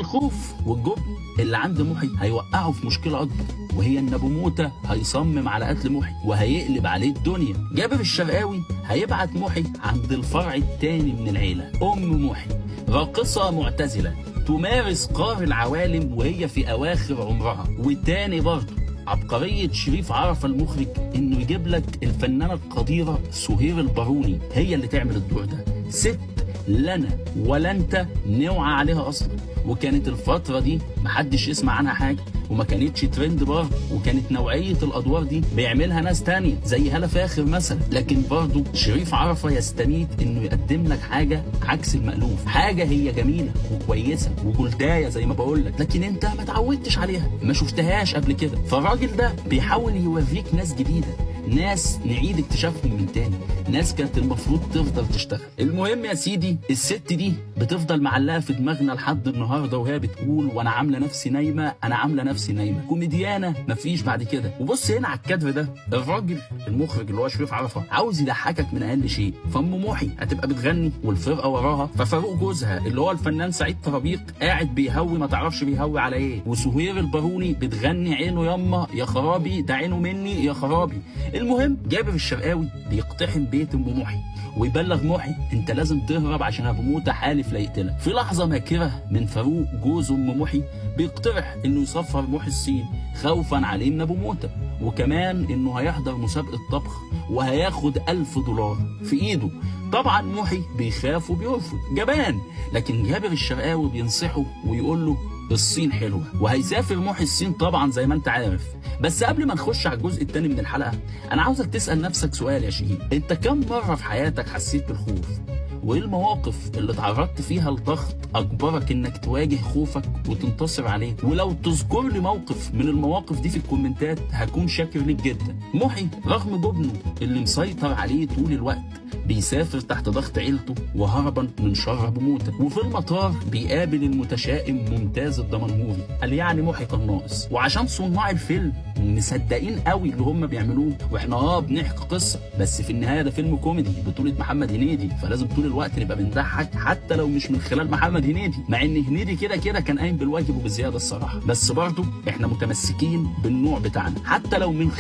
الخوف والجبن اللي عند محي هيوقعه في مشكله اكبر، وهي ان ابو موته هيصمم على قتل محي وهيقلب عليه الدنيا. جابر الشرقاوي هيبعت محي عند الفرع الثاني من العيله، ام محي راقصه معتزله تمارس قهر العوالم وهي في اواخر عمرها. والتاني برضه عبقرية شريف عرفة المخرج انه يجيب لك الفنانة القديرة سهير الباروني هي اللي تعمل الدور ده. ست لا انا ولا انت نوعى عليها اصلا، وكانت الفترة دي محدش يسمع عنها حاجة وما كانتش ترند برضه، وكانت نوعية الادوار دي بيعملها ناس تانية زي هالة فاخر مثلا. لكن برضه شريف عرفة يستميت انه يقدم لك حاجة عكس المألوف، حاجة هي جميلة وكويسة وجلداية زي ما بقول لك، لكن انت ما اتعودتش عليها، ما شفتهاش قبل كده. فالراجل ده بيحاول يوريك ناس جديدة، ناس نعيد اكتشافهم من تاني، ناس كانت المفروض تفضل تشتغل. المهم يا سيدي الست دي بتفضل معلقه في دماغنا لحد النهارده وهي بتقول وانا عامله نفسي نايمه، انا عامله نفسي نايمه. كوميديانه مفيش بعد كده. وبص هنا على الكادر ده، الراجل المخرج اللي هو شريف عرفة عاوز يضحكك من اقل شيء. فام محي هتبقى بتغني والفرقه وراها، ففاروق جوزها اللي هو الفنان سعيد طرابيق قاعد بيهوي ما تعرفش بيهوي على ايه، وسهير الباروني بتغني عينه يما يا خرابي ده عينه مني يا خرابي. المهم جابر الشرقاوي بيقتحم بيت ام محي ويبلغ محي انت لازم تهرب عشان ابو موته حالف لا يقتلك. في لحظه ماكره من فاروق جوز ام محي بيقترح انه يسفر محي الصين خوفا عليه من ابو موته، وكمان انه هيحضر مسابقه طبخ وهياخد $1000 في ايده. طبعا محي بيخاف وبيرفض جبان، لكن جابر الشرقاوي بينصحه ويقول له الصين حلوه، وهيسافر محي الصين طبعا زي ما انت عارف. بس قبل ما نخش على الجزء الثاني من الحلقه انا عاوزك تسال نفسك سؤال يا شهيد، انت كم مره في حياتك حسيت بالخوف؟ وايه المواقف اللي اتعرضت فيها لضغط اجبرك انك تواجه خوفك وتنتصر عليه؟ ولو تذكر لي موقف من المواقف دي في الكومنتات هكون شاكر ليك جدا. محي رغم جبنه اللي مسيطر عليه طول الوقت بيسافر تحت ضغط عيلته وهربا من شر ابو موته، وفي المطار بيقابل المتشائم ممتاز الدمنهوري قال يعني محي كان ناقص. وعشان صناع الفيلم مصدقين قوي اللي هم بيعملوه، واحنا بنحكي قصه بس في النهايه ده فيلم كوميدي بطوله محمد هنيدي، فلازم طول الوقت نبقى بنضحك حتى لو مش من خلال محمد هنيدي، مع ان هنيدي كده كده كان قايم بالواجب وبالزياده الصراحه، بس برضه احنا متمسكين بالنوع بتاعنا حتى لو من